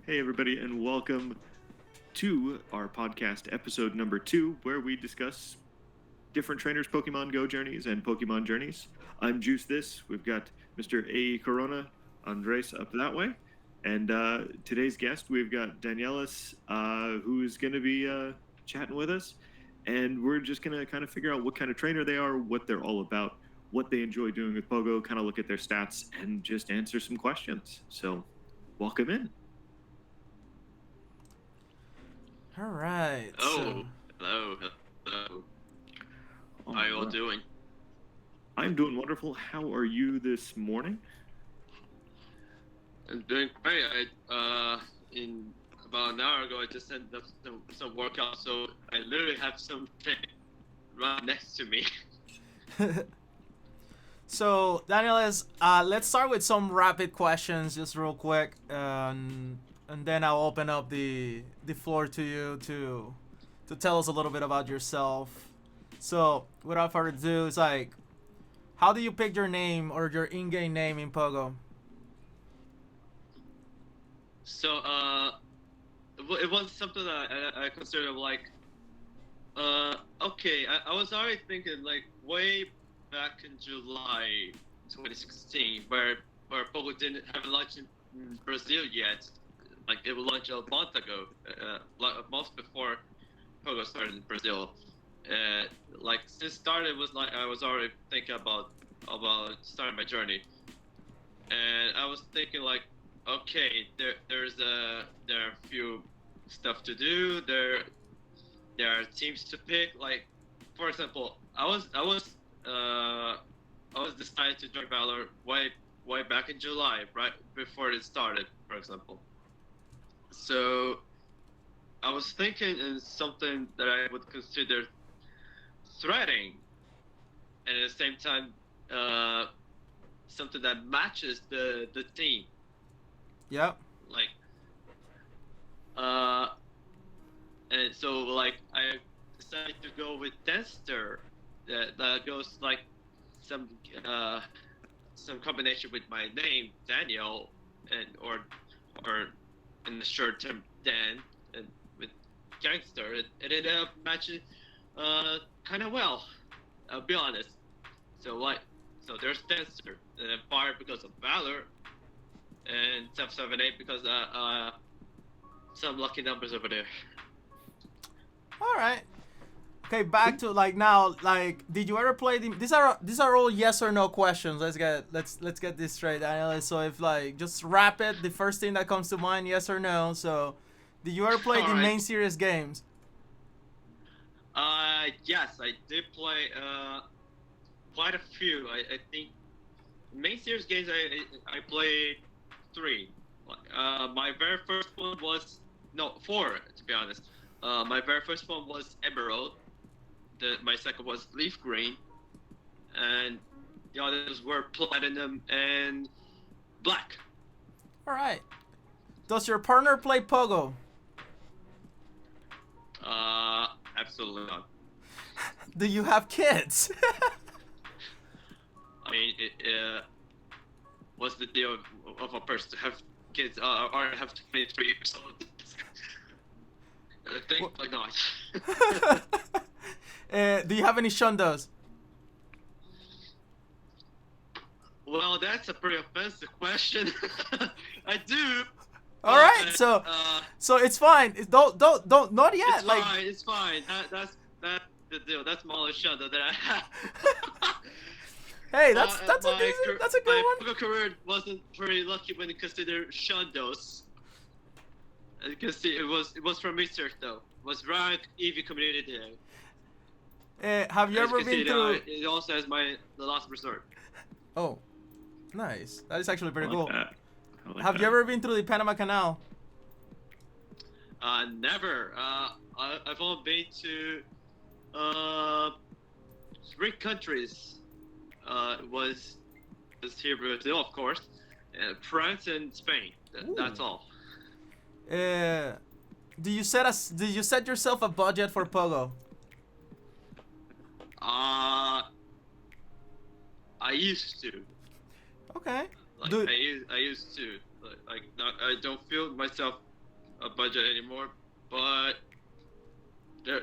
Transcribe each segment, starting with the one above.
Hey, everybody, and welcome to our podcast, episode number 2, where we discuss different trainers' Pokemon Go journeys and Pokemon journeys. I'm Juic3This. We've got Mr. AECORONA Andres up that way. And today's guest, we've got Danielis, who's going to be chatting with us. And we're just going to kind of figure out what kind of trainer they are, what they're all about, what they enjoy doing with Pogo, kind of look at their stats, and just answer some questions. So, welcome in. All right. Hello. How are you all doing? I'm doing wonderful. How are you this morning? I'm doing great. In about an hour ago, I just sent up some workout, so I literally have something right next to me. So, Danielis, let's start with some rapid questions, just real quick, and then I'll open up the floor to you to tell us a little bit about yourself. So, without further ado, it's like, how do you pick your name or your in-game name in Pogo? So, it was something that I considered like, okay, I was already thinking like way back in July 2016, where Pogo didn't have launched in Brazil yet. Like it will launch a month ago, like a month before Pogo started in Brazil. Like since started, it was like I was already thinking about starting my journey, and I was thinking like, okay, there are a few stuff to do. There are teams to pick. Like, for example, I was decided to join Valor way back in July, right before it started, for example. So I was thinking in something that I would consider threatening, and at the same time, something that matches the team. Yep. Like, and so like I decided to go with Danster. That goes like some combination with my name, Daniel, and or in the short term Dan, and with Gangster, it ended up matching kind of well. I'll be honest. So there's Dancer, and then Fire because of Valor, and 778 because some lucky numbers over there. All right. Okay, back to like now. Like, did you ever play these are all yes or no questions. Let's get this straight, Danielis. So if like just rapid, the first thing that comes to mind, yes or no. So, did you ever play the main series games? Yes, I did play quite a few. I think main series games I played 3. My very first one was 4 to be honest. My very first one was Emerald. My second was Leaf Green, and the others were Platinum and Black. All right. Does your partner play Pogo? Absolutely not. Do you have kids? I mean, what's the deal of a person to have kids or have 23 years old? I think like not. Do you have any shundos? Well, that's a pretty offensive question. I do. All right, so it's fine. Don't not yet. It's like fine. It's fine. That's the deal. That's my only shundo that I have. Hey, that's a good my one. My career wasn't very lucky when it considered shundos. You can see it was from research though. It was rank EV community day. Have you ever been through? It also has the last resort. Oh, nice. That is actually pretty cool. Have you ever been through the Panama Canal? Never. I've only been to 3 countries. It was here Brazil, of course, France and Spain. That's all. Do you set yourself a budget for Pogo? I used to. Okay. Like I used to. Like I don't feel myself a budget anymore. But there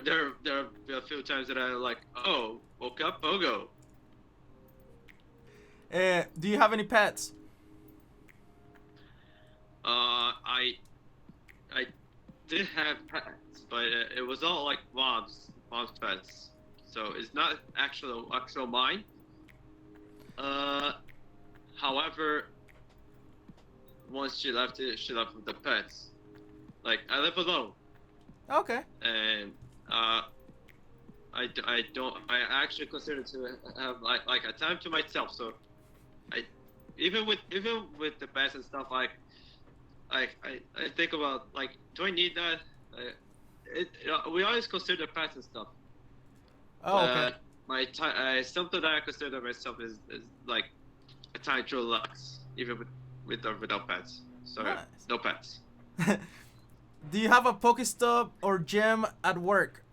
are a few times that I like, oh, woke up, PoGo. Do you have any pets? I did have pets, but it was all like mom's pets, so it's not actual mine. However, once she left with the pets. Like, I live alone, Okay. and I actually consider to have like a time to myself. So even with the pets and stuff, I think about, like, do I need that? We always consider pets and stuff. Oh, okay. My time, something that I consider myself is like a time to relax, even with or without pets. So Nice. no pets. Do you have a Pokestop or gym at work?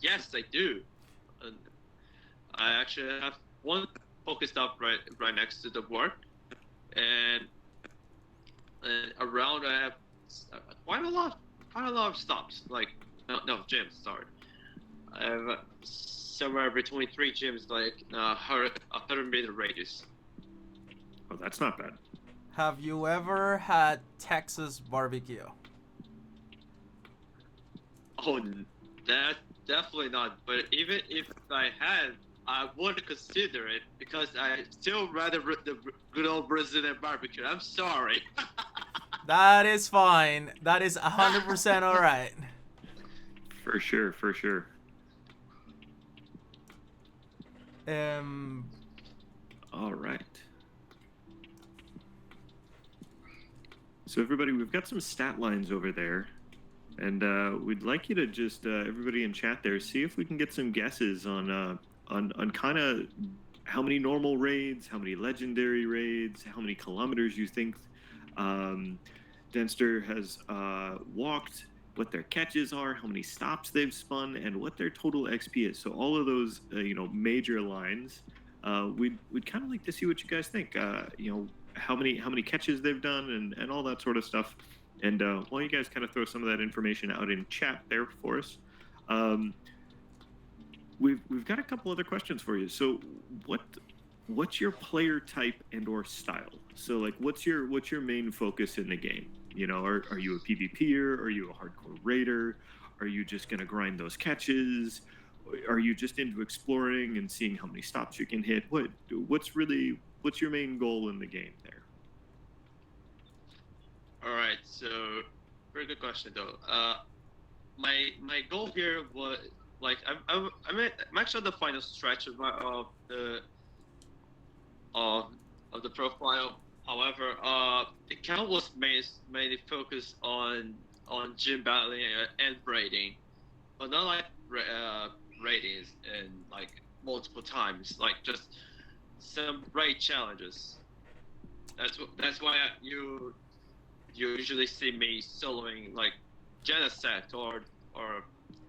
Yes, I do. And I actually have one Pokestop right next to the work, and around I have quite a lot of stops. Like, no gyms. Sorry, I have somewhere between 3 gyms, like 100-meter radius. Oh, that's not bad. Have you ever had Texas barbecue? Oh, that definitely not. But even if I had, I would consider it, because I still rather the good old Brazilian barbecue. I'm sorry. That is fine. That is 100% all right. For sure, for sure. All right. So everybody, we've got some stat lines over there, and we'd like you to just everybody in chat there, see if we can get some guesses on kind of how many normal raids, how many legendary raids, how many kilometers you think Danster has walked, what their catches are, how many stops they've spun, and what their total XP is. So all of those major lines, we'd kind of like to see what you guys think. How many catches they've done, and all that sort of stuff. And while you guys kind of throw some of that information out in chat there for us, we've got a couple other questions for you. So what's your player type and or style? So like what's your main focus in the game? Are you a PvPer? Are you a hardcore raider? Are you just gonna grind those catches? Are you just into exploring and seeing how many stops you can hit? What's your main goal in the game there? All right, so very good question though. My goal here was, like, I'm actually on the final stretch of the profile. However, the count was mainly focused on gym battling and raiding, but not like ratings and like multiple times, like just some raid challenges. That's why you usually see me soloing like Genesect or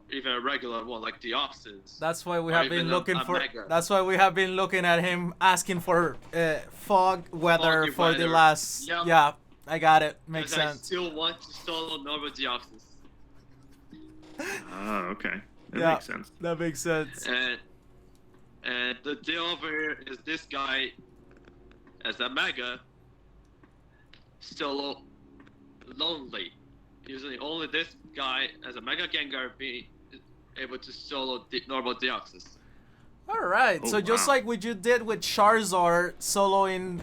even a regular one like the Oxys. That's why we have been looking for. That's why we have been looking at him asking for fog weather for the last. Yep. Yeah, I got it. Makes sense. I still want to solo normal Deoxys. Oh, okay. That makes sense. That makes sense. And the deal over here is this guy, as a mega, still lonely. Usually only this guy as a mega Gengar be able to solo normal Deoxys. Alright, oh, so just wow. like what you did with Charizard soloing,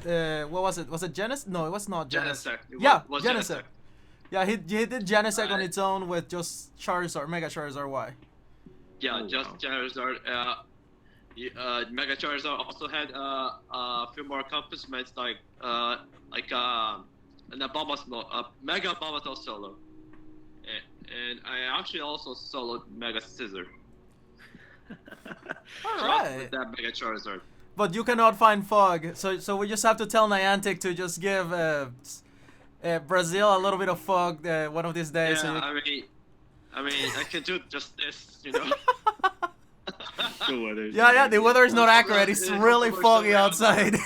what was it? Was it Genesect? No, it was not Genesect. Genesect. Yeah, he did Genesect on its own with just Charizard, Mega Charizard Y. Yeah, just Charizard. Mega Charizard also had a few more accomplishments like an Mega Abomasnow solo. And I actually also soloed Mega Scissor. Alright. With that Mega Charizard. But you cannot find Fog, so we just have to tell Niantic to just give Brazil a little bit of Fog one of these days. Yeah, I mean, I can do just this, The weather. Yeah, the weather is not accurate. It's really foggy outside.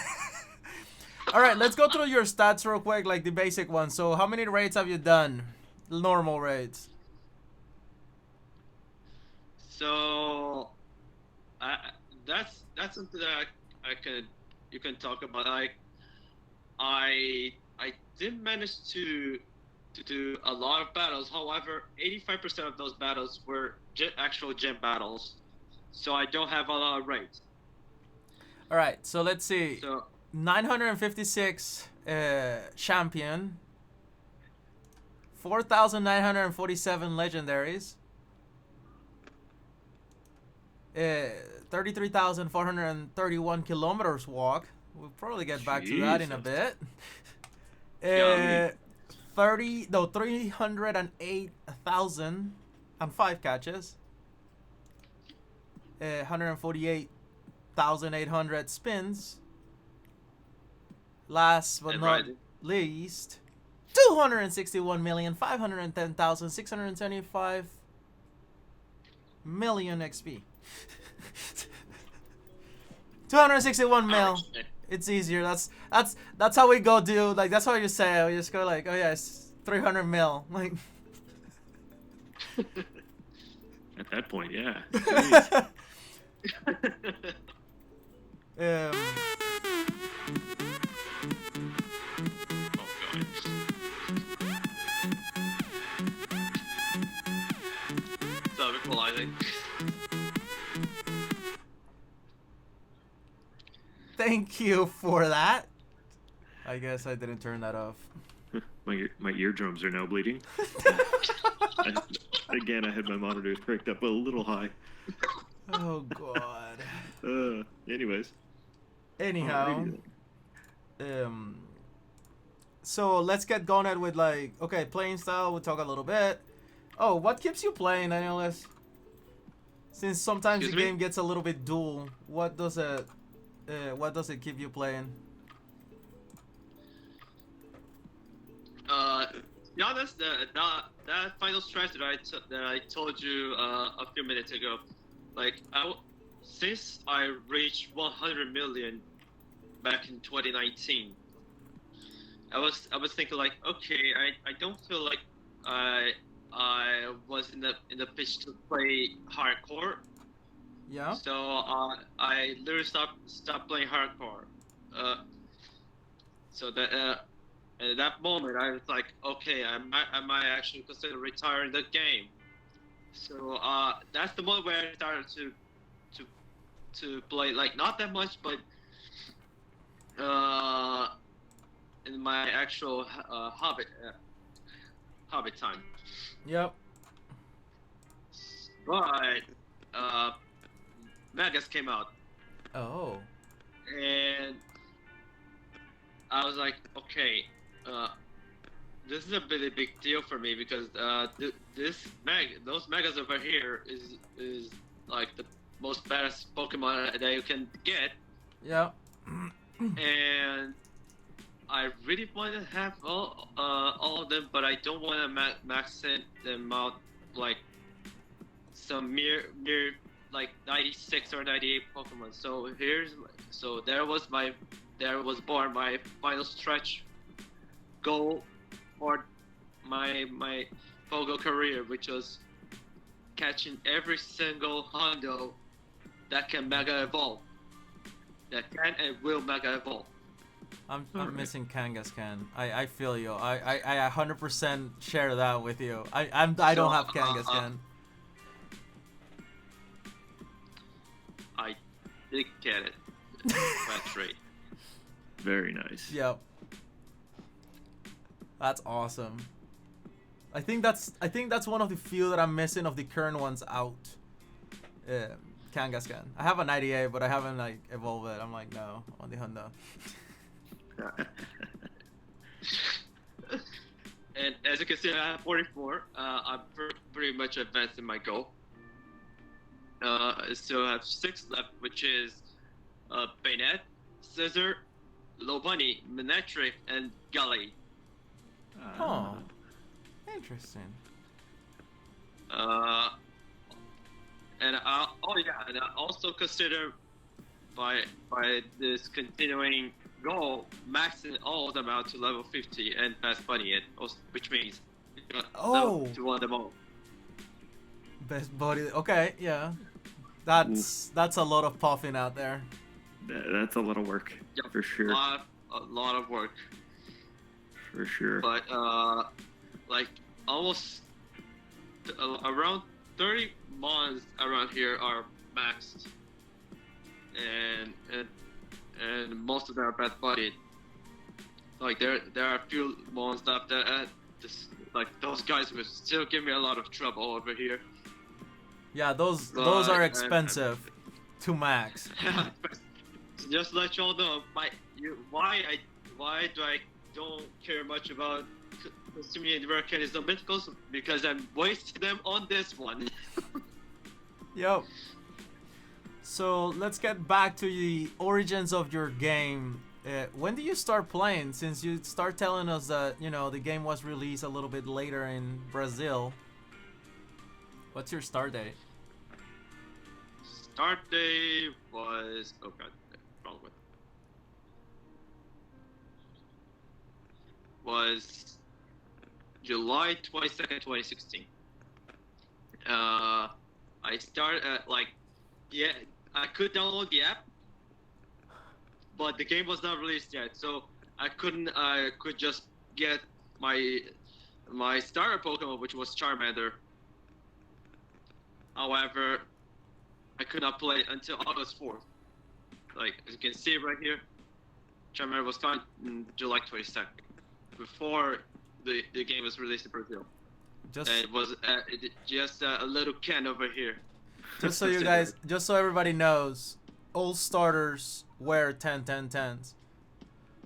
All right, let's go through your stats real quick, like the basic ones. So, how many raids have you done? Normal raids. So, that's something that you can talk about. Like, I did manage to do a lot of battles. However, 85% of those battles were actual gym battles. So I don't have a lot of raids. All right, so let's see. So 956 champion, 4,947 legendaries, 33,431 kilometers walk. We'll probably get back to that in a bit. 308,005 catches. 148,800 spins. Last but not least, 261,510,675 million XP. 261 mil. It's easier. That's how we go, dude. Like, that's how you say it. We just go like, oh yeah, it's 300 mil. Like. At that point, yeah. Oh, God. Stop equalizing. Thank you for that. I guess I didn't turn that off. My eardrums are now bleeding. Again, I had my monitors cranked up a little high. Oh God. Anyways. Anyhow. So let's get going at with like, okay, playing style. We'll talk a little bit. Oh, what keeps you playing, Daniels? Since sometimes the game gets a little bit dual, what does it keep you playing? To be honest, that final stretch that I told you a few minutes ago, like since I reached 100 million back in 2019, I was thinking like, okay, I don't feel like I was in the pitch to play hardcore. Yeah. So I literally stopped playing hardcore. So that at that moment I was like, okay, I might actually consider retiring the game. So that's the moment where I started to play, like, not that much, but in my actual hobby time. Yep. But Megas came out. Oh. And I was like, okay, this is a really big deal for me because those Megas over here is like the most badass Pokemon that you can get. Yeah. And I really want to have all of them, but I don't want to max them out like some mere like 96 or 98 Pokemon. So there was born my final stretch goal for my PoGo career, which was catching every single Hondo that can Mega Evolve, that can and will Mega Evolve. I'm missing Kangaskhan. I feel you. I 100% share that with you. I don't have Kangaskhan. I did get it. That's right. Very nice. Yep. That's awesome. I think that's one of the few that I'm missing of the current ones out. Kangaskhan. I have a 98, but I haven't like evolved it. I'm like, no, on the Honda. And as you can see, I have 44. I'm pretty much advanced in my goal. I still have 6 left, which is Bayonet, Scissor, Lobunny, Manectric, and Gully. Oh, interesting. And I also consider by this continuing goal maxing all of them out to level 50 and best buddy it, which means to win them all. Best buddy. Okay, yeah. That's a lot of puffing out there. That's a lot of work, Yep. for sure. A lot of work. For sure. But like almost around 30 mons around here are maxed, and most of them are best buddied. Like there are a few mons left that like those guys will still give me a lot of trouble over here. Yeah, those are expensive to max. So just to let y'all know, why do I don't care much about consuming the Arcanism Mythicals, because I'm wasting them on this one. Yo. So let's get back to the origins of your game. When did you start playing? Since you start telling us that the game was released a little bit later in Brazil. What's your start date? Start day was wrong one. Was July 22nd, 2016. I started at I could download the app, but the game was not released yet, so I could just get my starter Pokemon, which was Charmander. However, I could not play it until August 4th. Like, as you can see right here, Charmander was found in July 22nd, before the game was released in Brazil. And it was just a little can over here. Just so everybody knows, all starters wear 10-10-10s.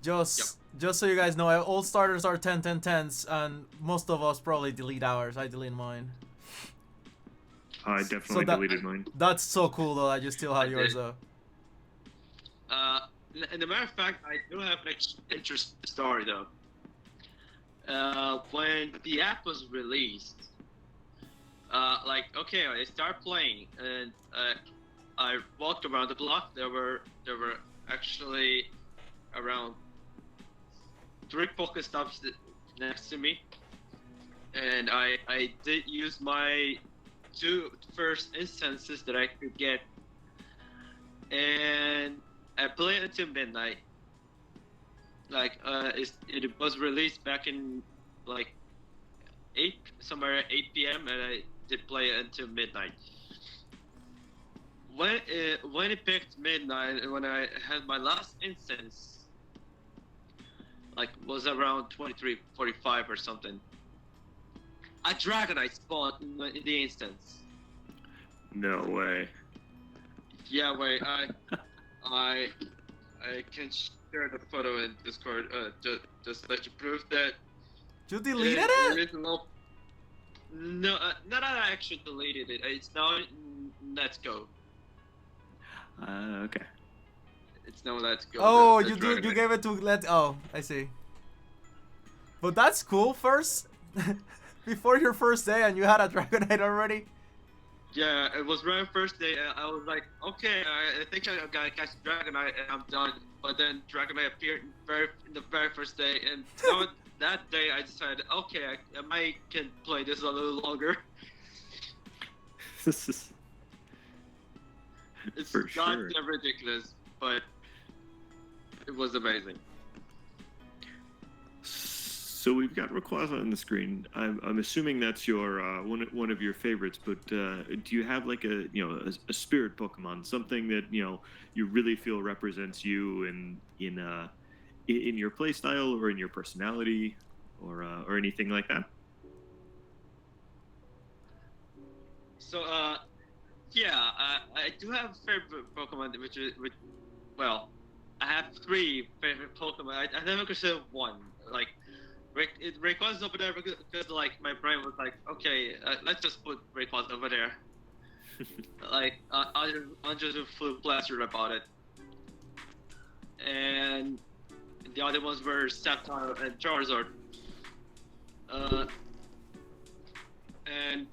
Just so you guys know, all starters are 10-10-10s, and most of us probably delete ours. I delete mine. I definitely deleted mine. That's so cool though that you still have yours though. And a matter of fact, I do have an interesting story though. When the app was released, I started playing and I walked around the block. There were actually around 3 Pokestops next to me, and I did use my 2 first instances that I could get, and I played until midnight. It was released back in 8 p.m. and I did play it until midnight. When it picked midnight and when I had my last instance, was around 23:45 or something, a Dragonite spawned in the instance. No way. Yeah, wait. I can share the photo in Discord. Just let you prove that. You deleted it? No, not that I actually deleted it. It's now in Let's Go. Okay. It's now Let's Go. Oh, you gave it to Oh, I see. But that's cool. First, before your first day, and you had a Dragonite already. Yeah, it was right first day. I was like, okay, I think I gotta catch Dragonite and I'm done. But then Dragonite appeared in the very first day, and that day I decided, okay, I might can play this a little longer. It's For not sure. that ridiculous, but it was amazing. So we've got Rayquaza on the screen. I'm assuming that's your one of your favorites. But do you have a spirit Pokemon, something that you really feel represents you in your play style or in your personality, or anything like that? So yeah, I do have a favorite Pokemon, I have 3 favorite Pokemon. I never consider one. Rayquaza's over there because my brain was like, okay, let's just put Rayquaza over there. I'm just full plastered about it. And the other ones were Sceptile and Charizard. And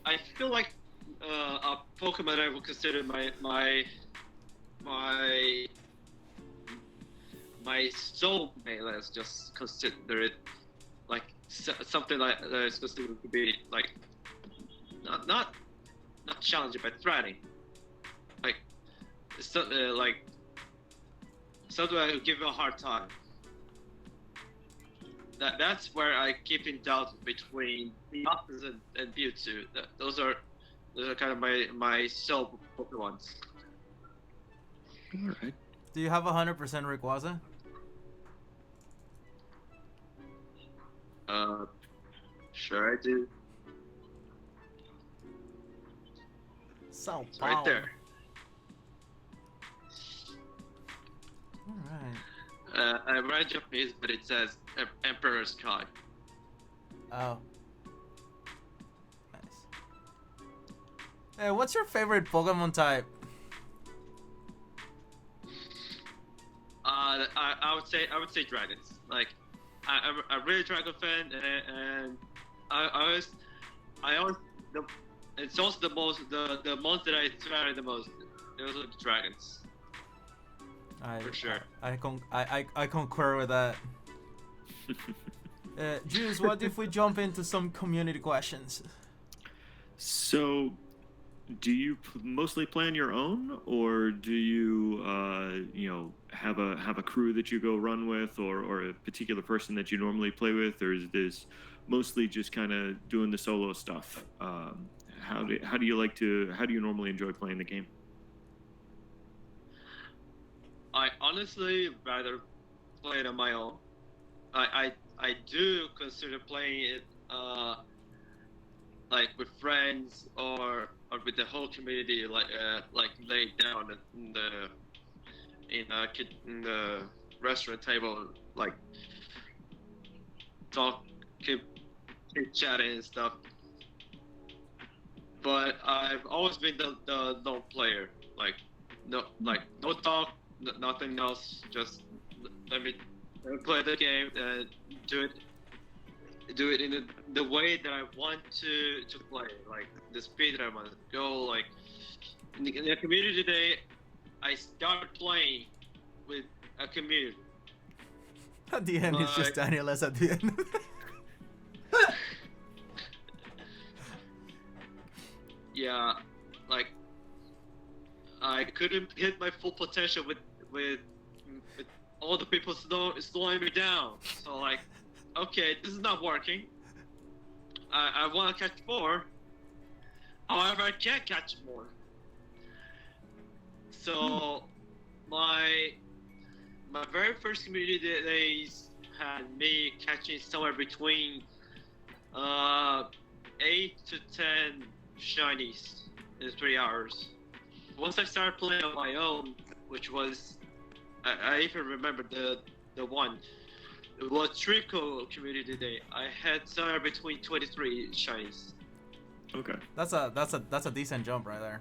I feel like a Pokemon I would consider my my soul melee is just consider it like something like that is considered to be like not challenging but threatening, like like something I give you a hard time. That's where I keep in doubt between the opposite and Mewtwo. Those are kind of my soul Pokemons. All right. Do you have 100% Rayquaza? Sure I do. So It's right there. Alright. I read Japanese, but it says Emperor Sky. Oh. Nice. Hey, what's your favorite Pokemon type? I would say dragons. Like, I'm a really dragon fan, and I always it's also the most that I try the most. Those are the dragons. For sure. I concur with that. Juice, what if we jump into some community questions? So, do you mostly plan your own, or do you, have a crew that you go run with, or a particular person that you normally play with, or is this mostly just kind of doing the solo stuff? How do you normally enjoy playing the game? I honestly rather play it on my own. I do consider playing it like with friends or with the whole community, like laid down in the restaurant table, like keep chatting and stuff. But I've always been the lone player, no talk, nothing else. Just let me play the game and do it in the way that I want to play, like the speed that I want to go. Like in the community today, I started playing with a community. At the end, it's just Daniel as at the end. Yeah, like I couldn't hit my full potential with all the people slowing me down. So like, okay, this is not working. I want to catch more. However, I can't catch more. So my very first community days had me catching somewhere between 8 to 10 shinies in 3 hours. Once I started playing on my own, which was I even remember the one. It was Trico community day. I had somewhere between 23 shinies. Okay. That's a decent jump right there.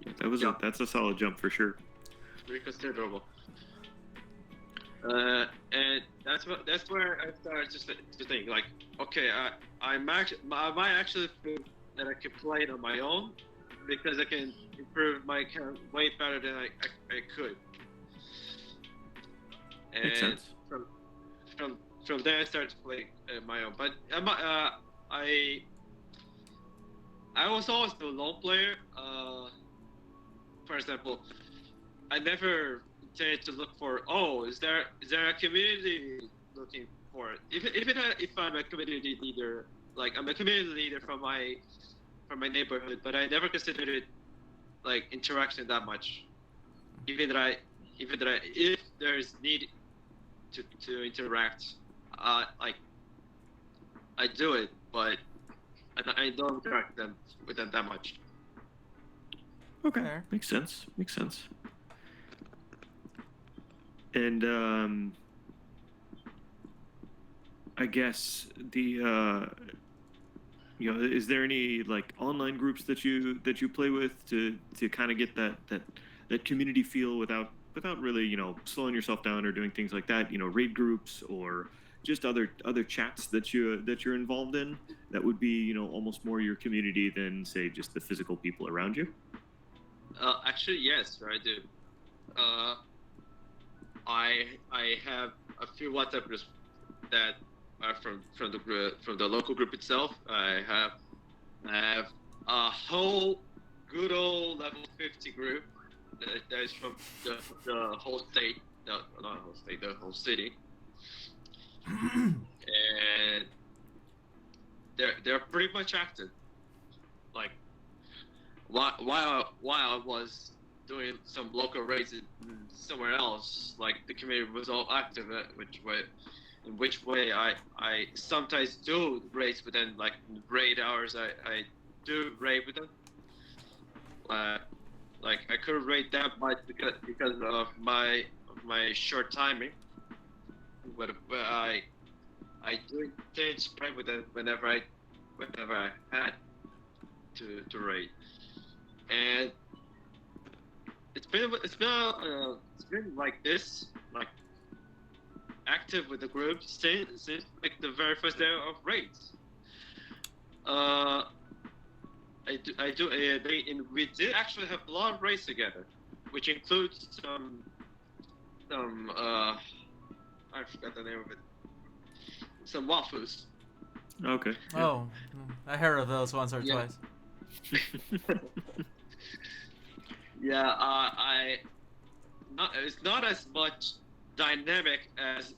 Yeah, that's a solid jump for sure. Pretty considerable. And that's where I started to think like, okay, I might actually feel that I can play it on my own because I can improve my account way better than I could. And Makes sense. From there I started to play my own. But I was always the lone player. For example, I never intended to look for, is there a community looking for it? If I'm a community leader, like I'm a community leader from my neighborhood, but I never considered it like interaction that much. Even that if there's need to interact, like I do it, but I don't interact with them that much. Okay, Fair. makes sense. And I guess is there any like online groups that you play with to kind of get that community feel without really slowing yourself down or doing things like that? Raid groups or just other chats that you're involved in that would be almost more your community than say just the physical people around you. Actually, yes, I do. I have a few WhatsApp groups that are from the local group itself. I have a whole good old level 50 group that is from the whole state, not the whole state, the whole city, and they're pretty much active. Like while I was doing some local raids somewhere else, like the community was all active. In which way I sometimes do raids with them, like raid hours. I do raid with them. Like I couldn't rate that much because of my short timing, but I do tend to play with them whenever I had to rate, and it's been like this, like active with the group since like the very first day of raids. We did actually have a lot of raids together, which includes some I forgot the name of it. Some waffles. Okay. Oh, I heard of those once or twice. Yeah, it's not as much dynamic as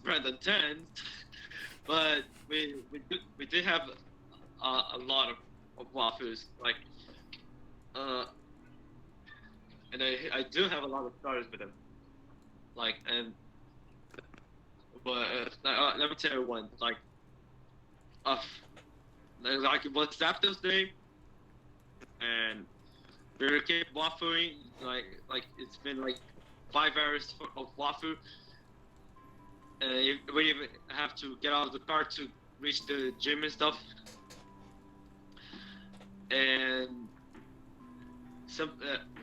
Brandon 10, but we did have a lot of waffles, like and I do have a lot of starters with them, like, and but let me tell you one, like it was Zapdos Day, and we were keep waffling, like it's been like 5 hours of waffle, and we even have to get out of the car to reach the gym and stuff. And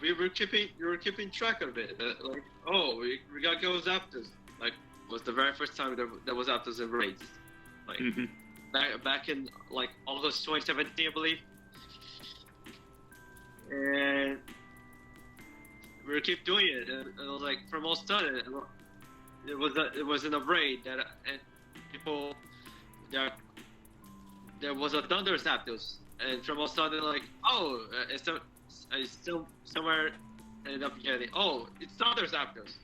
we were keeping track of it. Like, oh, we gotta go Zapdos. Like, was the very first time there was Zapdos in raids. Like back in like August 2017, I believe. And we would keep doing it. And it was like from all sudden, it was in a raid that and people there was a Thunder Zapdos. And from all of a sudden, like, oh, I still somewhere ended up getting, oh, it's Thunder Zapdos.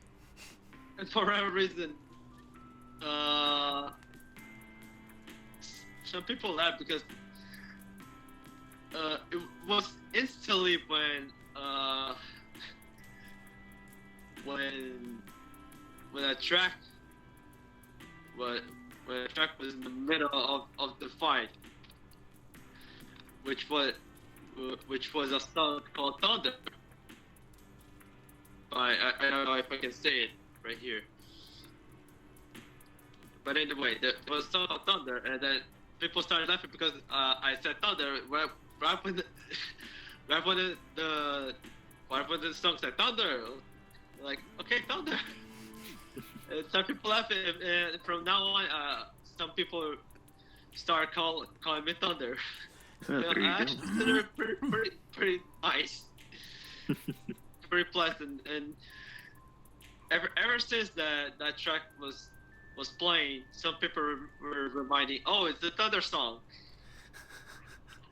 And for whatever reason, some people laughed because it was instantly when a track was in the middle of the fight. Which was a song called Thunder. I don't know if I can say it right here. But anyway, there was a song called Thunder, and then people started laughing because I said Thunder right when the song said Thunder. Like, okay, Thunder. And some people laughing, and from now on, some people start calling me Thunder. I actually consider it pretty nice, pretty pleasant, and ever since that track was playing, some people were reminding, oh, it's the Thunder song.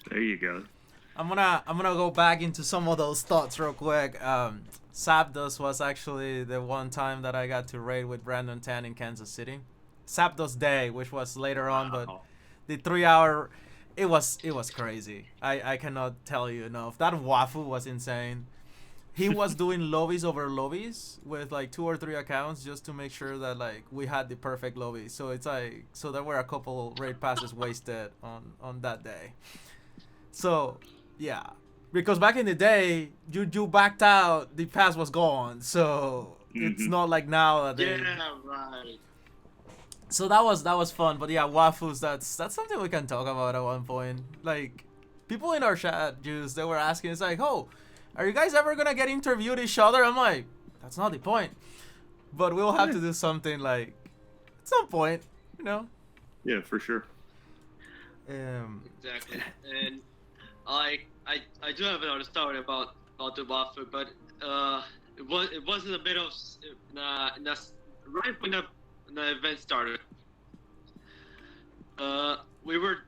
There you go. I'm gonna go back into some of those thoughts real quick. Zapdos was actually the one time that I got to raid with Brandon 10 in Kansas City. Zapdos Day, which was later on, but the 3 hour. It was crazy. I cannot tell you enough. That waffle was insane. He was doing lobbies over lobbies with like 2 or 3 accounts just to make sure that like we had the perfect lobby. So it's like there were a couple raid passes wasted on that day. So yeah, because back in the day you backed out, the pass was gone. So it's not like now that right. So that was fun, but yeah, waffles. That's something we can talk about at one point. Like, people in our chat, Juice, they were asking, it's like, oh, are you guys ever gonna get interviewed each other? I'm like, that's not the point. But we'll have to do something like at some point, you know. Yeah, for sure. Exactly, and I do have another story about the waffle, but it was in the middle of right when the event started. We were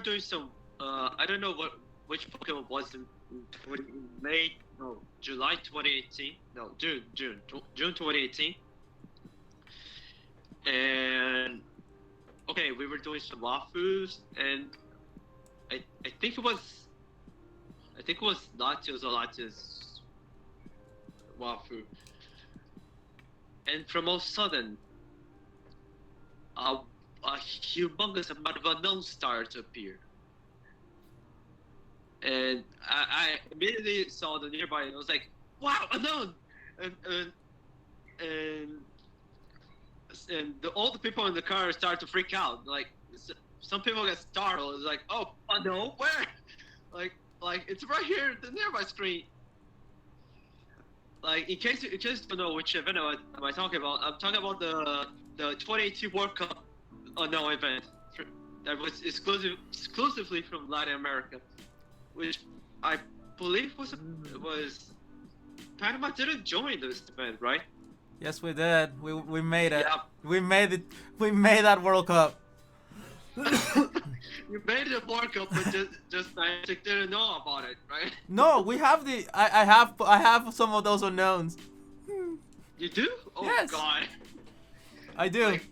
doing some I don't know which Pokemon was in July 2018. No, June 2018. And okay, we were doing some wafus, and I think it was Latios or Latios wafu. And from all of a sudden, a humongous amount of unknown started to appear. And I immediately saw the nearby, and I was like, "Wow, unknown!" And all the people in the car started to freak out. Like some people got startled. It's like, "Oh, unknown, where?" Like it's right here, the nearby screen. Like in case you don't know which event am I talking about, I'm talking about the 2018 World Cup unknown event that was exclusively from Latin America, which I believe was Panama didn't join this event, right? Yes, we did. We made it. Yeah. We made it. We made that World Cup. You made the World Cup, but just Niantic didn't know about it, right? No, we have the. I have some of those unknowns. You do? Oh Yes. God. I do. Like,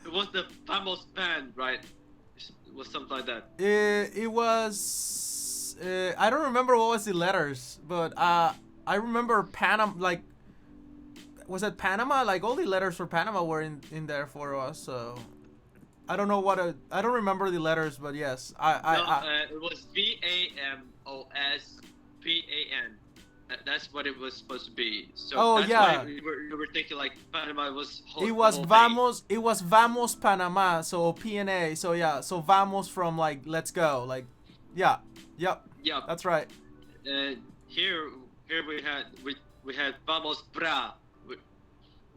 it was the famous band, right? It was something like that. It was. I don't remember what was the letters, but I remember Panama. Like, was it Panama? Like all the letters for Panama were in there for us. So I don't know what I don't remember the letters, but yes, it was VAMOSPAN. That's what it was supposed to be. So Oh, that's yeah. why you were thinking like Panama was. it was whole Vamos. It was Vamos Panama. So PNA. So yeah. So Vamos from like let's go. Like, yeah. Yep. Yeah. That's right. And here we had Vamos Bra.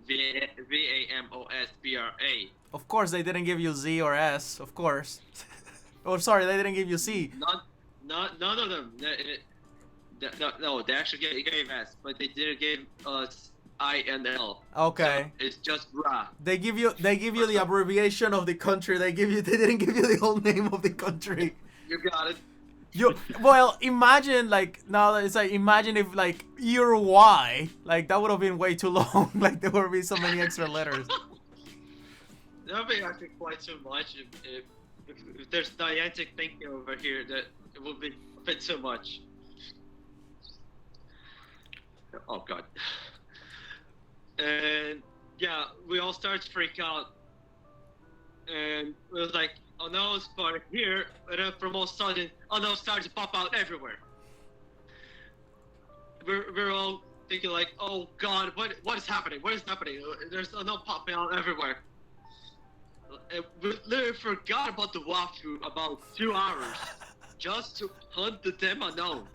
VAMOSBRA. Of course, they didn't give you Z or S. Of course. Oh, sorry, they didn't give you C. None of them. No, they actually gave S, but they didn't give us I and L. Okay. So it's just Bra. They give you the abbreviation of the country. They didn't give you the whole name of the country. You got it. Well, imagine like now it's like imagine if like Uruguay, like that would have been way too long. Like there would be so many extra letters. That would be actually quite too much if there's Niantic thinking over here that it would be a bit too much. Oh God. And yeah, we all started to freak out, and it was like, oh no, it's part here, and then from all of a sudden, oh no, it started to pop out everywhere. We're all thinking like, oh God, what is happening? What is happening? There's a no popping out everywhere. And we literally forgot about the walkthrough about 2 hours just to hunt the damn unknown.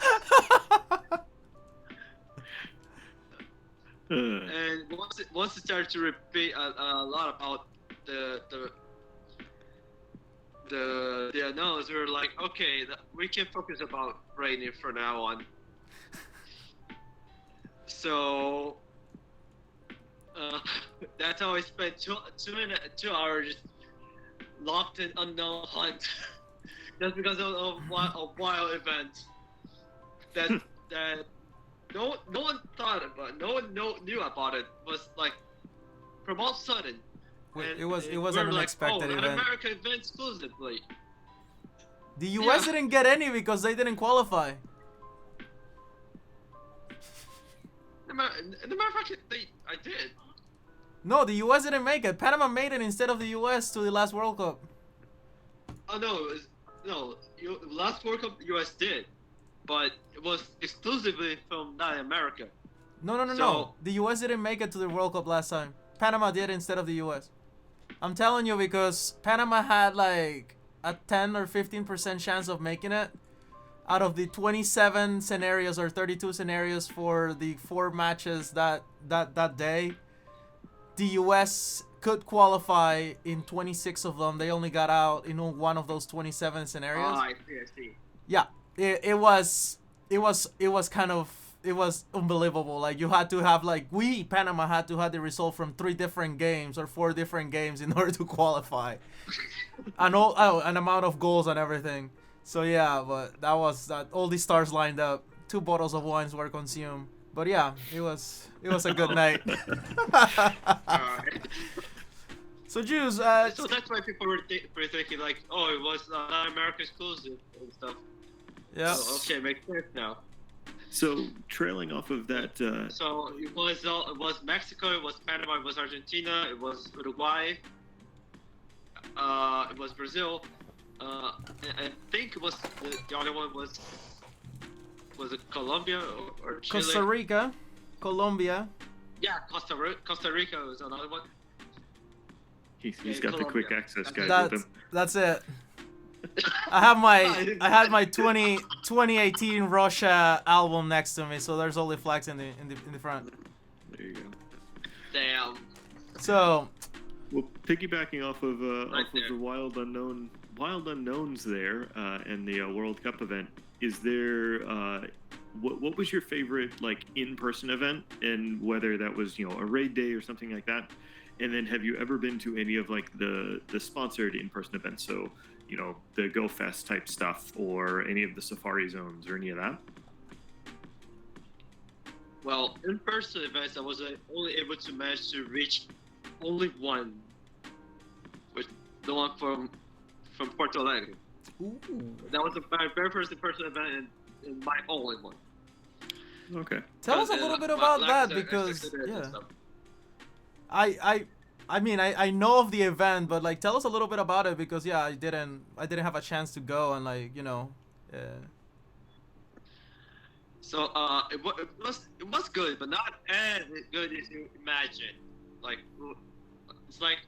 And once it started to repeat a lot about the unknowns, we were like, okay, we can focus about raining from now on. So that's how I spent 2 hours locked in unknown hunt, just because of a wild event that no one thought about, no one knew about it. Was like from all of a sudden. It was an like, unexpected an event. American event exclusively. The US didn't get any because they didn't qualify. In the matter of fact, I did. No, the US didn't make it. Panama made it instead of the US to the last World Cup. Oh no, last World Cup US did, but it was exclusively from Latin America. No. The US didn't make it to the World Cup last time. Panama did instead of the US. I'm telling you because Panama had like a 10 or 15% chance of making it out of the 27 scenarios or 32 scenarios for the 4 matches that day. The US could qualify in 26 of them. They only got out in one of those 27 scenarios. Oh, I see. Yeah, it was kind of it was unbelievable. Like you had to have like Panama had to have the result from 3 different games or 4 different games in order to qualify, and an amount of goals and everything. So yeah, but that was that. All the stars lined up. 2 bottles of wines were consumed. But yeah, it was a good night. Alright. So Juice, So that's why people were thinking like, oh, it was not American exclusive and stuff. yeah. So, okay, makes sense now. So trailing off of that, So it was Mexico, it was Panama, it was Argentina, it was Uruguay, it was Brazil. I think it was the other one was it Colombia or Chile? Costa Rica, Colombia. Yeah, Costa Rica was another one. he's Yeah, got the quick Colombia. access guide with That's him. it. I had my 2018 Russia album next to me, so there's only flags in the front. There you go. Damn. So Well, piggybacking off of Right off there. of the wild unknowns there, and the World Cup event, is there what was your favorite like in-person event, and whether that was a raid day or something like that, and then have you ever been to any of like the sponsored in-person events? So the Go Fest type stuff, or any of the safari zones, or any of that? Well, in-person events, I was only able to manage to reach only one, which the one from Porto Alegre. ooh. That was my very first in-person event and my only one. Okay. Tell us a little bit about that, because I mean I know of the event, but like tell us a little bit about it, because yeah, I didn't have a chance to go, and like So it was good, but not as good as you imagine. Like it's like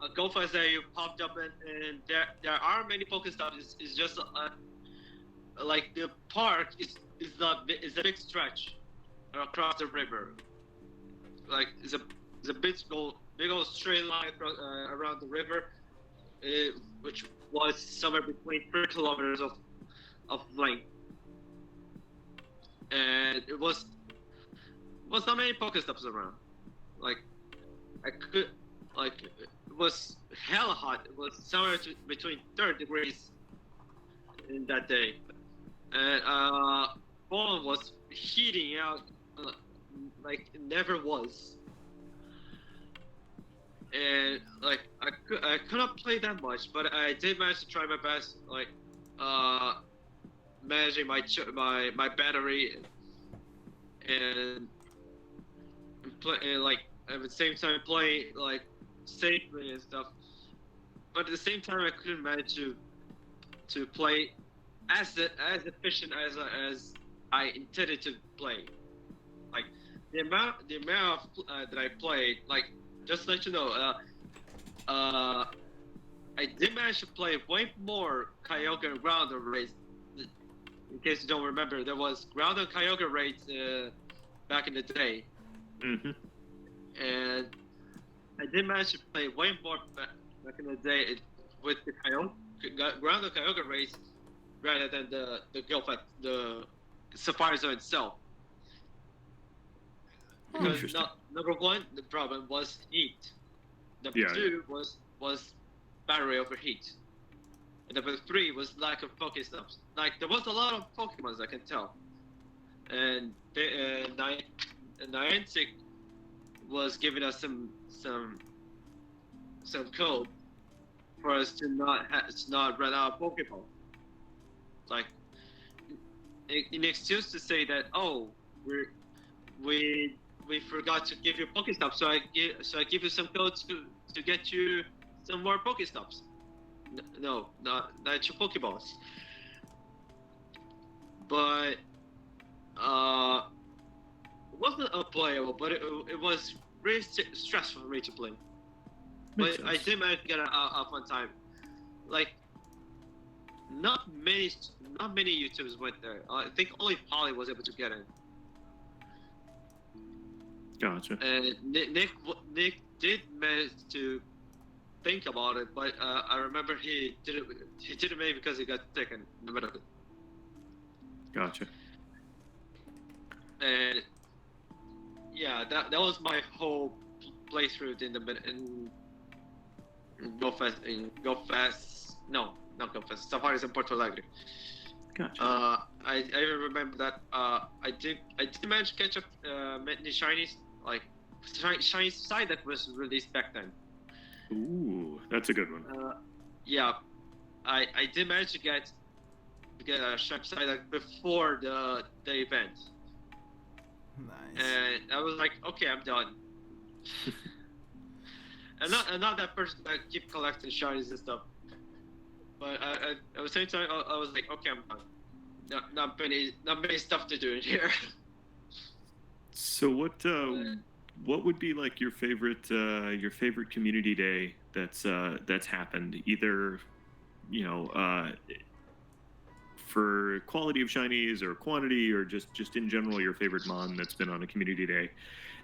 a Go Fest that you popped up and there are many Pokestops. It's just like the park is a big stretch across the river. Like it's a big old straight line around the river, which was somewhere between 3 kilometers of length. And it was not many Pokestops around. Like it was hella hot. It was somewhere between 30 degrees in that day, and Poland was heating out like it never was. And like I couldn't play that much, but I did manage to try my best, like managing my battery and like at the same time playing like safely and stuff. But at the same time, I couldn't manage to play as efficient as I intended to play. Like the amount that I played, like just to let you know, I did manage to play way more Kyogre and Grounded raids. In case you don't remember, there was Grounded and Kyogre raids back in the day. Mm-hmm. And I did manage to play way more back in the day with the Grounded Kyogre raids rather than the Safari Zone itself. Because number one, the problem was heat. Number two was battery overheat. And number 3 was lack of Pokestops. Like there was a lot of Pokemons, I can tell. And Niantic was giving us some code for us to not run out of Pokeball. Like an excuse to say that we forgot to give you Pokestops, so I give you some codes to get you some more Pokestops. No, not your Pokeballs. But it wasn't unplayable, but it was really stressful for me to play. But I did manage to get a fun time. Like not many YouTubers went there. I think only Polly was able to get in. Gotcha. And Nick did manage to think about it, but I remember he didn't make it because he got sick in the middle of it. Gotcha. and yeah, that was my whole playthrough in Go Fast. No, not Go Fast. Safaris in Porto Alegre. Gotcha. I even remember that I did manage to catch up many shinies, like shiny side that was released back then. Ooh, that's a good one. Yeah, I did manage to get a shiny side like before the event, Nice. and I was like, okay, I'm done. and not that person that keep collecting shinies and stuff. But at the same time, I was like, okay, I'm done. Not many stuff to do in here. So what would be like your favorite community day that's happened, either for quality of shinies or quantity, or just in general your favorite mon that's been on a community day?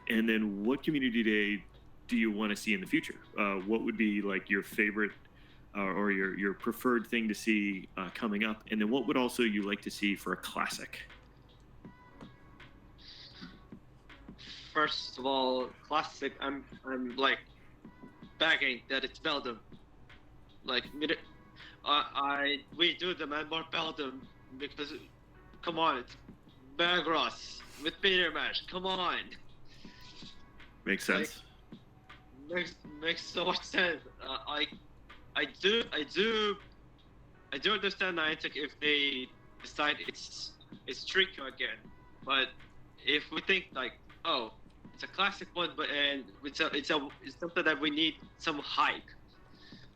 And then what community day do you want to see in the future? What would be like your favorite or your preferred thing to see coming up? And then what would also you like to see for a classic? First of all, classic. I'm like begging that it's Beldum. Like we do demand more Beldum because come on, it's Bagros with Peter Mash. Come on. Makes sense. Makes so much sense. I do understand Niantic if they decide it's Trico again, but if we think like, oh, it's a classic one, but and it's something that we need some hype,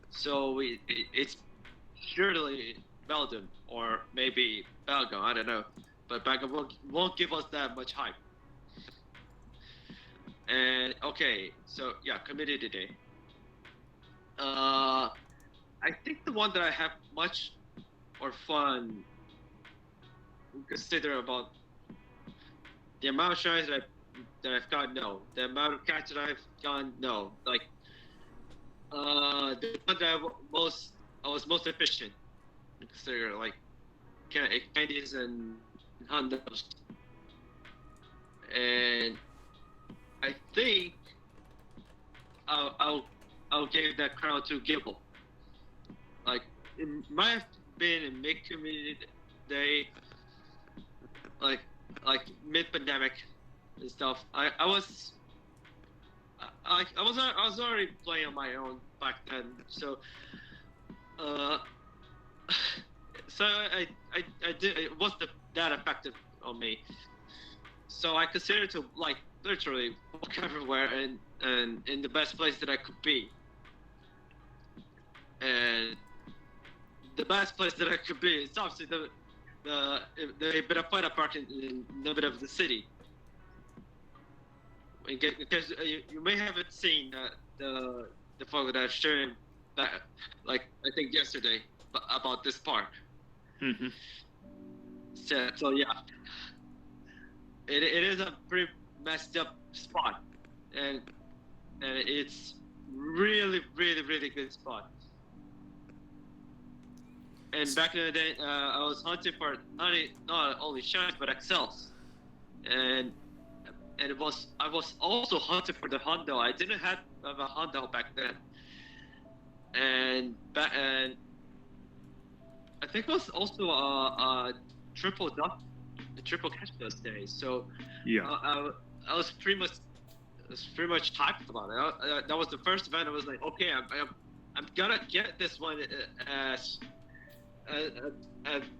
so it's surely Beldum or maybe Belgo, I don't know, but Belgo won't give us that much hype. And okay, so yeah, community day. I think the one that I have much more fun consider about the amount of shines that I've gotten, no. The amount of catch that I've gotten, no. Like the one that I was most efficient consider like candies and hundos. And I think I'll give that crown to Gibble. Like it might have been a mid community day, like mid pandemic and stuff. I was already playing on my own back then, so so I did, it wasn't that effective on me. So I considered to like literally walk everywhere and in the best place that I could be. And the best place that I could be is obviously the Ibirapuera Park in the middle of the city. Because you may haven't seen the photo that I've shared that, like I think yesterday about this park. Mm-hmm. So yeah, it is a pretty messed up spot, and it's really good spot. And back in the day, I was hunting for not only shines but excels, and I was also hunting for the Hondo. I didn't have a Hondo back then, and I think it was also a triple catch those days. So Yeah. I was pretty much hyped about it. That was the first event. I was like, okay, I'm gonna get this one as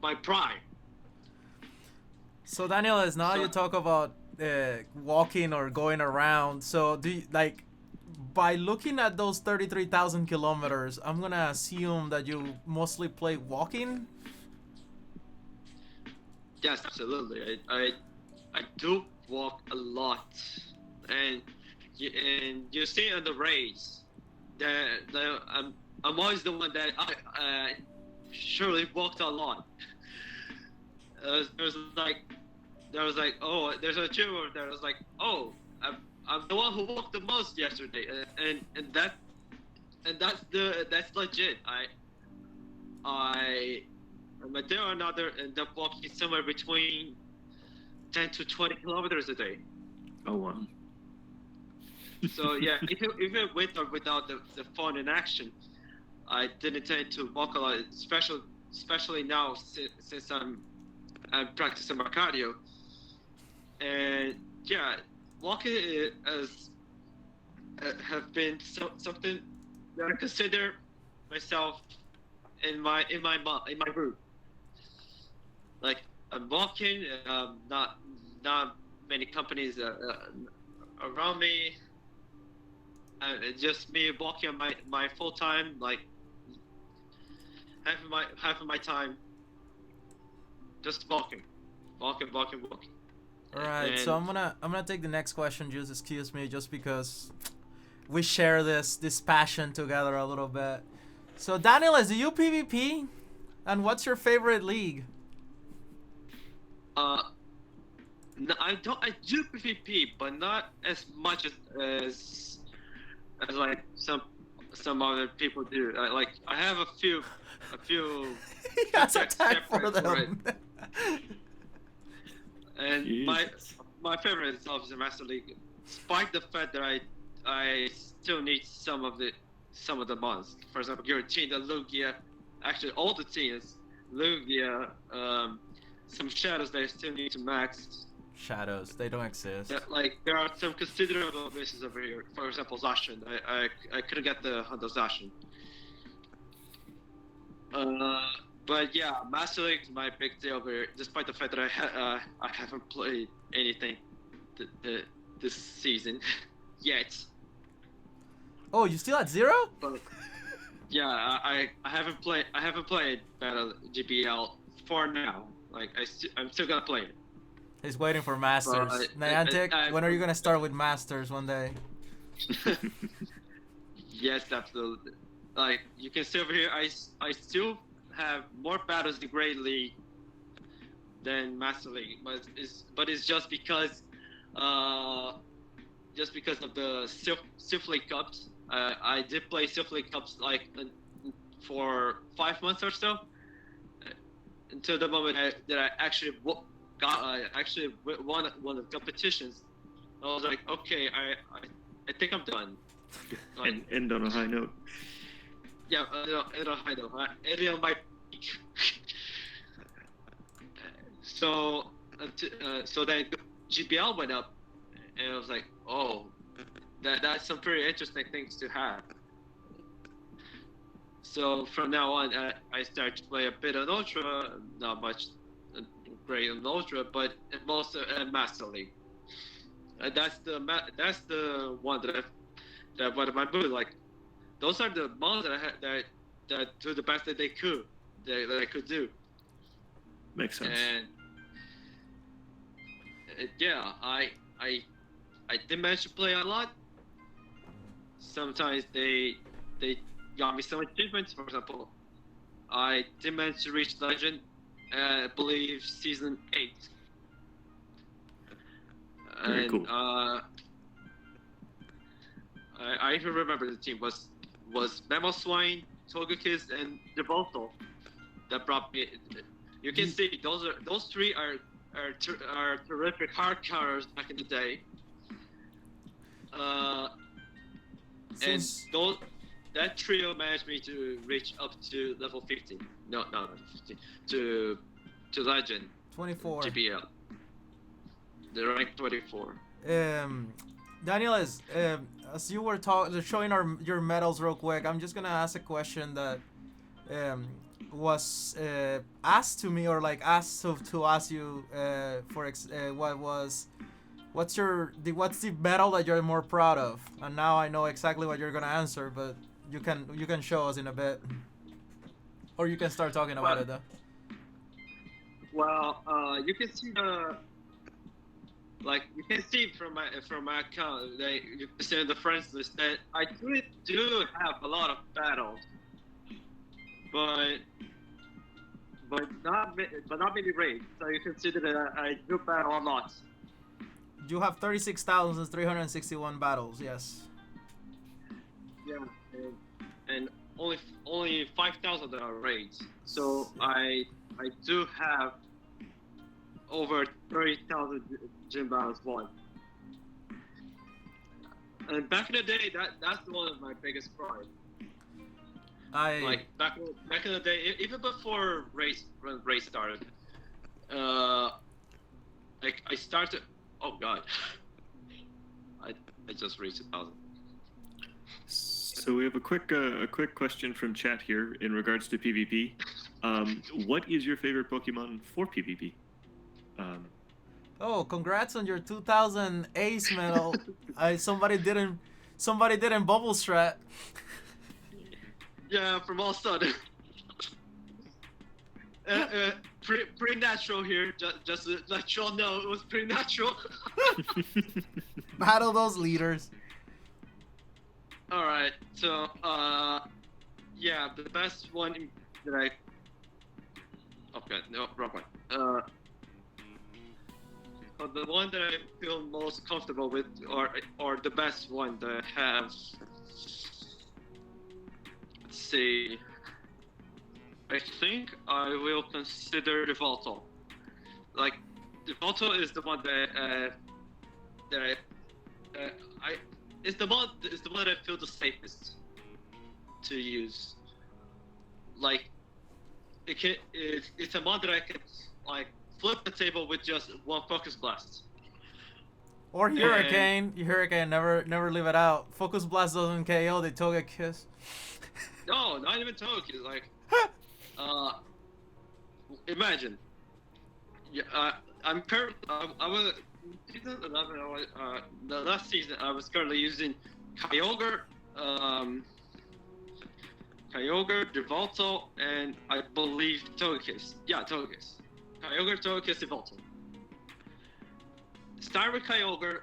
my prime. So Daniel, as now So- you talk about walking or going around, so do you, like, by looking at those 33,000 kilometers, I'm gonna assume that you mostly play walking? Yes, absolutely. I do walk a lot, and you see on the race that I'm always the one that I surely walked a lot. There was like, oh, there's a gym over there. I was like, oh, I'm the one who walked the most yesterday, and that's legit. I one day or another end up walking somewhere between 10 to 20 kilometers a day. Oh wow. So yeah, even with or without the phone in action, I didn't tend to walk a lot, especially now since I'm practicing my cardio. And yeah, walking have been something that I consider myself in my group. Like I'm walking, not many companies around me. Just me walking on my full time, like half of my time, just walking. All right, And so I'm gonna take the next question. Just excuse me, just because we share this passion together a little bit. So Daniel, do you PvP? And what's your favorite league? no, I do PvP, but not as much as like some other people do. I have a few. He has a tag for separate them. And Jesus. my favorite is obviously Master League, despite the fact that I still need some of the mods. For example, Guillotine, the Lugia, actually all the teams, Lugia, some shadows that I still need to max. Shadows, they don't exist. Yeah, like there are some considerable misses over here. For example, Zacian. I couldn't get the Hunter Zacian. But yeah, Master League is my big deal over here, despite the fact that I haven't played anything this season yet. Oh, you still at 0? But yeah, I haven't played Battle GBL for now. Like I'm still gonna play it. He's waiting for Masters. Niantic, when are you gonna start with Masters one day? Yes, absolutely. Like you can see over here, I still have more battles in Great League than Master League, but it's just because of the Sylph League Cups. I did play Sylph League Cups like for 5 months or so, until the moment that I actually won one of the competitions. I was like, okay, I think I'm done. Like, And end on a high note. yeah, end on a high note. End on my peak. So then GBL went up, and I was like, oh, that's some pretty interesting things to have. So from now on, I started to play a bit on Ultra, not much great on Ultra, but most Master League. That's the one that one of my moves. Like those are the mods that I had that do the best that they could that I could do. Makes sense. And yeah, I did manage to play a lot. Sometimes they got me some achievements. For example, I did manage to reach Legend, I believe season 8. Very And cool. I even remember the team was Memo Swine, Togekiss, and Devolto that brought me. You can see those three are terrific hard counters back in the day. And that trio managed me to reach up to level 15. No, 15. To Legend. 24. GBL. The rank 24. Daniel, as you were showing your medals real quick, I'm just gonna ask a question that was asked to me, or like asked to ask you what's the medal that you're more proud of? And now I know exactly what you're gonna answer, but you can show us in a bit, or you can start talking about it though. Well, you can see you can see from my account that you can see in the friends list that I do have a lot of battles, but not many raids. So you can see that I do battle a lot. You have 36,361 battles. Yes. Yeah, and only 5,000 are raids. So I do have over 30,000 gym battles won. And back in the day, that's one of my biggest pride. Like back in the day, even before when race started, like I started. Oh God, I just reached 1,000. So we have a quick question from chat here in regards to PvP. What is your favorite Pokemon for PvP? Oh, congrats on your 2000 Ace medal. Somebody didn't bubble strat. Yeah, from all sudden. Pretty natural here. Just to let y'all know, it was pretty natural. Battle those leaders. All right, so yeah, the best one that I. Okay, no, wrong one. But the one that I feel most comfortable with, or the best one that I have. Let's see. I think I will consider the Volto. Like, the Volto is the one that it's the one that I feel the safest to use. Like, it's a mod that I can like flip the table with just one focus blast. Or Hurricane. Hurricane, never leave it out. Focus Blast doesn't KO, they Toga Kiss. No, not even Togekiss. Like, imagine. Yeah, I was season 11. The last season I was currently using Kyogre, Devolto, and I believe Togekiss. Yeah, Togekiss. Kyogre, Togekiss, Devolto. Start with Kyogre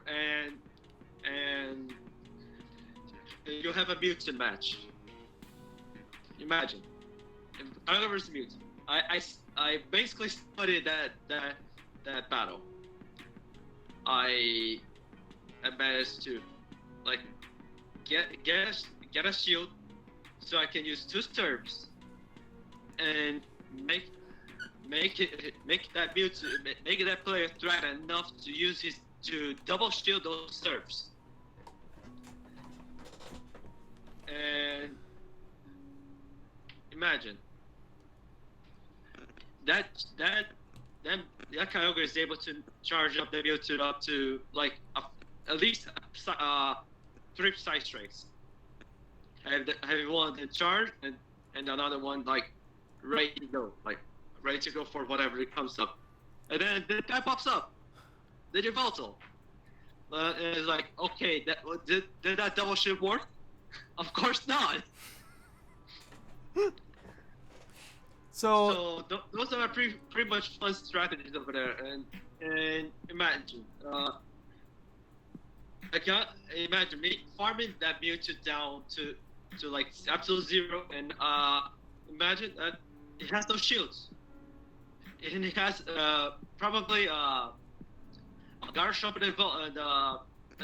and you'll have a Mewtwo match. Imagine. Kyogre versus Mewtwo. I basically studied that battle. I managed to like get a shield so I can use 2 Sturps and make that Mewtwo, make that player threat enough to use to double shield those Sturps. And imagine that Kyogre is able to charge up the Mewtwo up to like at least 3 side strikes. Have one in charge and another one like ready to go for whatever it comes up, and then the guy pops up, the Devolto. And it's like, okay, did that double shield work? Of course not. So those are pretty much fun strategies over there, and imagine, imagine me farming that Mewtwo down to like absolute 0, and imagine that it has no shields, and it has probably a Garchomp and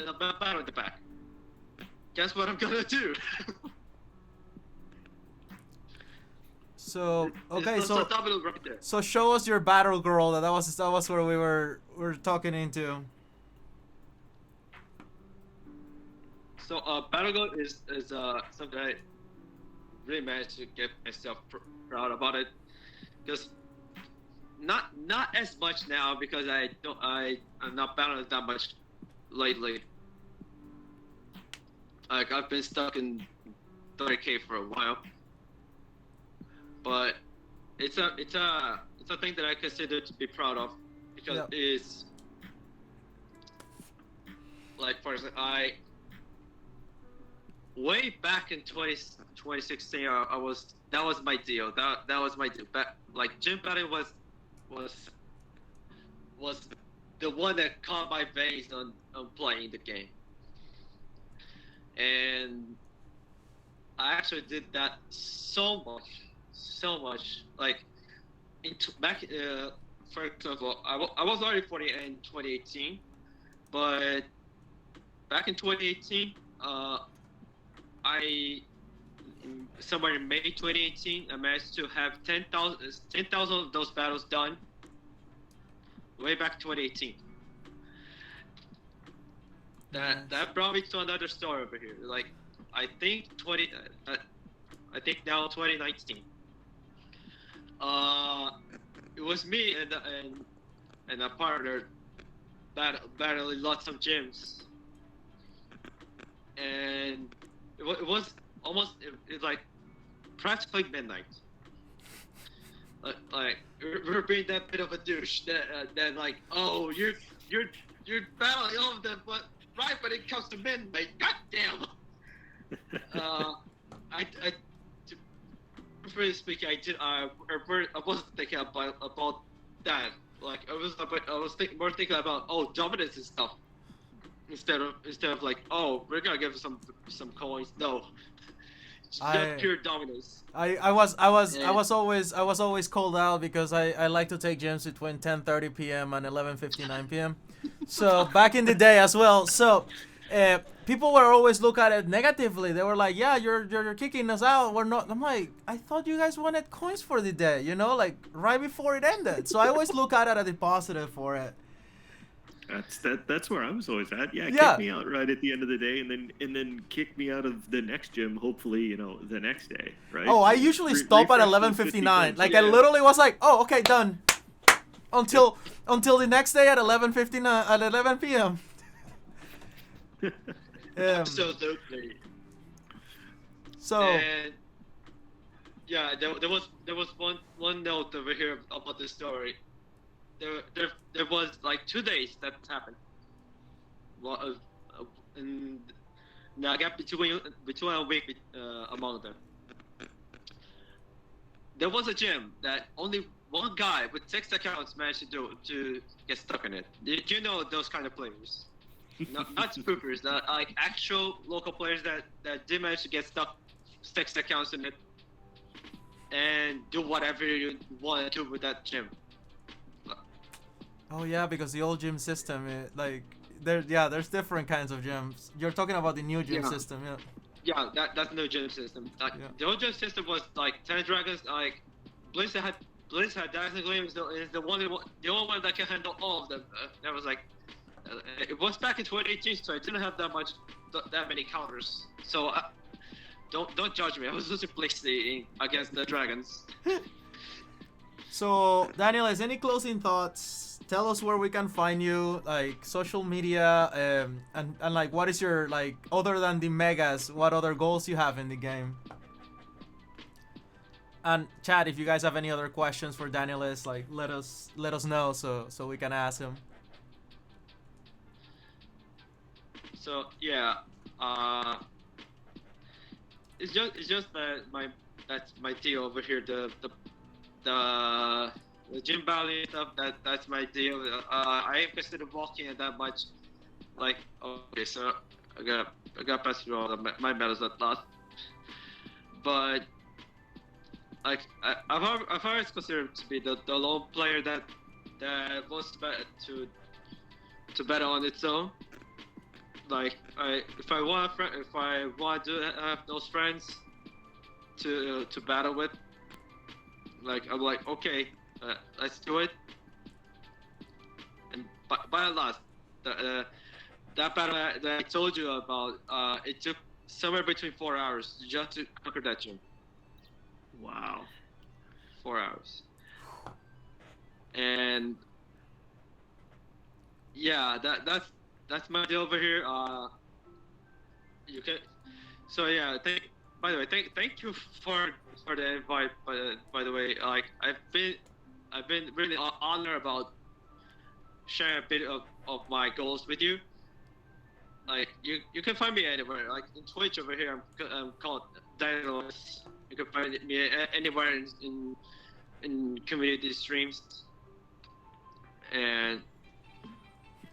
a battle in the back. Guess what I'm gonna do? So okay, It's so double right there. so show us your battle girl. That was where we were talking into. So battle girl is something I really managed to get myself proud about it, because not as much now because I'm not battling that much lately. Like, I've been stuck in 30k for a while, but it's a thing that I consider to be proud of, because Yep. it's like, for example, way back in 2016, that was my deal. That was my deal. Like, gym battle was the one that caught my veins on playing the game. And I actually did that so much. Like, for example, I was already 40 in 2018, but back in 2018, somewhere in May 2018, I managed to have 10,000 of those battles done way back 2018. That brought me to another story over here. Like, I think now 2019. It was me and a partner battling lots of gyms, and it was almost like practically midnight. Like we're being that bit of a douche that like, oh, you're battling all of them, but right when it comes to midnight, goddamn. Frankly speaking, I wasn't thinking about that. Like I was more thinking about dominance and stuff instead of like, oh, we're gonna give some coins. No, it's just pure dominance. I was always called out because I like to take gyms between 10:30 p.m. and 11:59 p.m. So back in the day as well. So people were always look at it negatively. They were like, yeah, you're kicking us out. We're not. I'm like, I thought you guys wanted coins for the day, you know, like right before it ended. So I always look at it as a positive for it. That's where I was always at. Yeah, kick me out right at the end of the day, and then kick me out of the next gym. Hopefully, you know, the next day, right? Oh, I usually stop at 11:59. Like I literally was like, oh, okay, done. Until the next day at 11:59 at 11 p.m. Absolutely. So. And yeah, there was one note over here about this story. There was like 2 days that happened. Well, in a gap between a week among them. There was a gym that only one guy with 6 accounts managed to get stuck in it. Did you know those kind of players? Not spoofers, like actual local players that did manage to get stuck 6 accounts in it and do whatever you want to do with that gym. Oh yeah, because the old gym system, there's different kinds of gyms. You're talking about the new gym system, yeah. Yeah, that's the new gym system. Like the old gym system was like 10 dragons. Like Blitz had Dazzling Gleam is the only one that can handle all of them. That was like it was back in 2018, so I didn't have that many counters. So don't judge me. I was losing Blitz against the dragons. So Daniel, has any closing thoughts? Tell us where we can find you, like social media, and like what is your, like, other than the megas, what other goals you have in the game? And chat, if you guys have any other questions for Daniel, like let us know so we can ask him. So yeah, it's just that that's my deal over here. The gym ballet stuff, that's my deal. I ain't consider walking it that much. Like, okay, so I got past through all my medals at last. But like I've always considered to be the lone player that wants to bet on its own. Like if I want to have those friends to battle with, like I'm like, okay, let's do it. And by the last, that battle that I told you about, it took somewhere between 4 hours just to conquer that gym. Wow. 4 hours. And yeah, that's my deal over here. You can. So yeah, by the way, thank you for the invite. By the way, like I've been really honored about sharing a bit of my goals with you. Like you can find me anywhere. Like in Twitch over here, I'm called Daniel. You can find me anywhere in community streams. And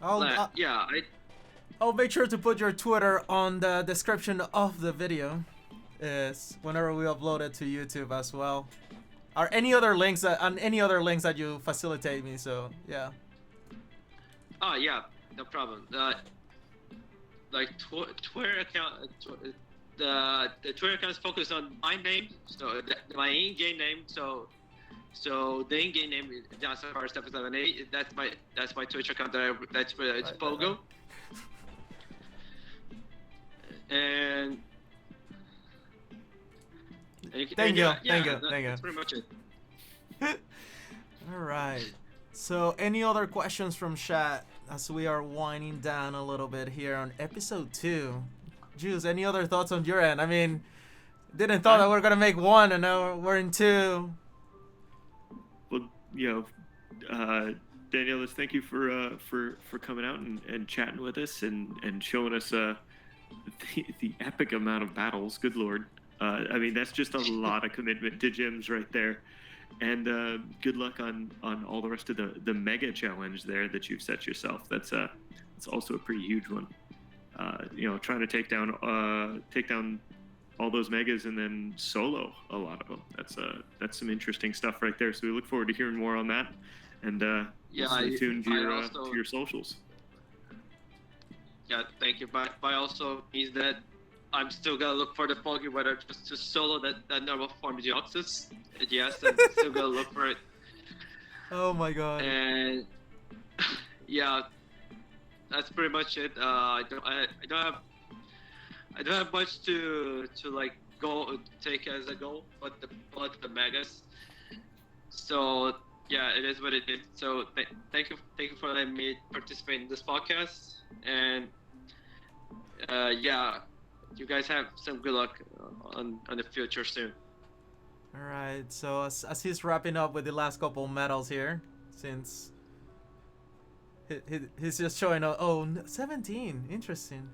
I'll make sure to put your Twitter on the description of the video, is whenever we upload it to YouTube as well, or any other links that you facilitate me. So yeah. Oh yeah, no problem. Like Twitter account, the Twitter account is focused on my name, so my in-game name. So So the in-game name is DansterFire778. That's my Twitch account. That's where it's PoGo. And Thank you. That's pretty much it. All right. So, any other questions from chat as we are winding down a little bit here on episode 2? Juice, any other thoughts on your end? I mean, didn't thought that we're gonna make 1 and now we're in 2. Well, Daniela, thank you for coming out and chatting with us and showing us the epic amount of battles. Good Lord. I mean, that's just a lot of commitment to gyms right there. And good luck on all the rest of the mega challenge there that you've set yourself. That's also a pretty huge one. Trying to take down all those megas and then solo a lot of them. That's some interesting stuff right there. So we look forward to hearing more on that. And stay tuned to your socials. Yeah, thank you. But also means that I'm still gonna look for the PoGo, whether just to solo that normal form Deoxys. Yes, I'm still gonna look for it. Oh my god. And yeah, that's pretty much it. I don't have much to like take as a goal, but the megas. So yeah, it is what it is. So thank you for letting me participate in this podcast. And you guys have some good luck on the future soon. All right. So as he's wrapping up with the last couple medals here, since he's just showing up. Oh, 17. Interesting.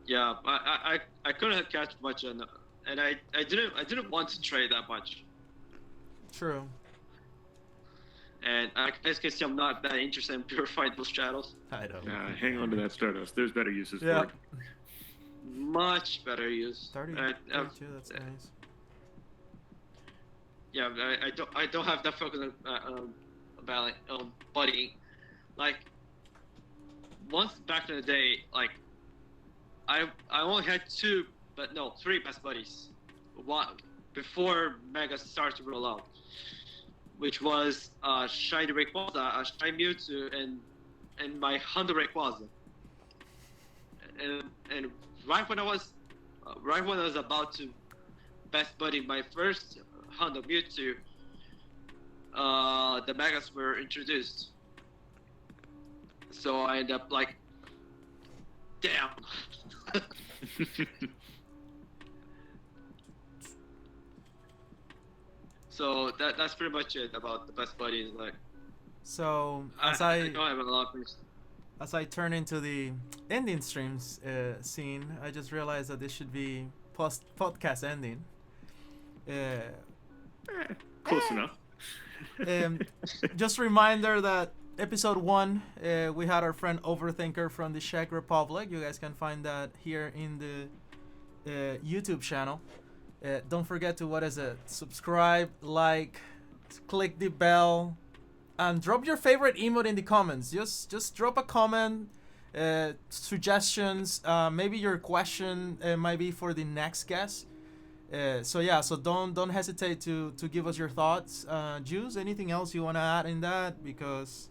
Yeah, I couldn't catch much and I didn't want to trade that much. True. And as you can see, I'm not that interested in purifying those shadows. I don't. Hang on to that Stardust. There's better uses for it. Much better use. 32, that's nice. Yeah, I don't have that focus on buddying. Like once back in the day, like I only had 3 best buddies. One before Mega started to roll out, which was Shiny Rayquaza, Shiny Mewtwo, and my Honda Rayquaza. And right when I was about to best buddy my first Honda Mewtwo, the Megas were introduced. So I ended up like, damn. So that's pretty much it about the best buddies. Like, so I don't have a lot of things. As I turn into the ending streams scene, I just realized that this should be podcast ending. Close enough. Just a reminder that episode 1, we had our friend Overthinker from the Czech Republic. You guys can find that here in the YouTube channel. Don't forget to subscribe, like, click the bell, and drop your favorite emote in the comments. Just drop a comment, suggestions. Maybe your question might be for the next guest. So don't hesitate to give us your thoughts. Juice, anything else you want to add in that? Because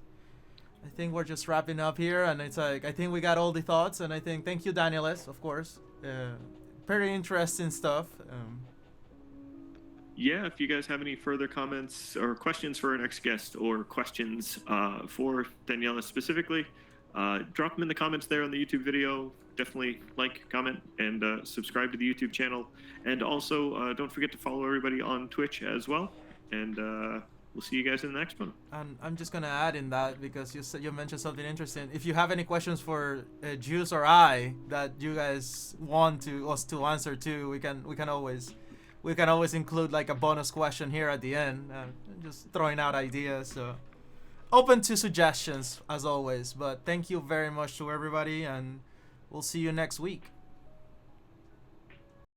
I think we're just wrapping up here, and it's like I think we got all the thoughts, and I think thank you, Danieles, of course. Very interesting stuff. Yeah, if you guys have any further comments or questions for our next guest, or questions for Daniela specifically, drop them in the comments there on the YouTube video. Definitely like, comment, and subscribe to the YouTube channel. And also, don't forget to follow everybody on Twitch as well. And we'll see you guys in the next one. And I'm just gonna add in that because you mentioned something interesting. If you have any questions for Juice or I that you guys want us to answer to, we can always include like a bonus question here at the end. Just throwing out ideas. So open to suggestions as always. But thank you very much to everybody, and we'll see you next week.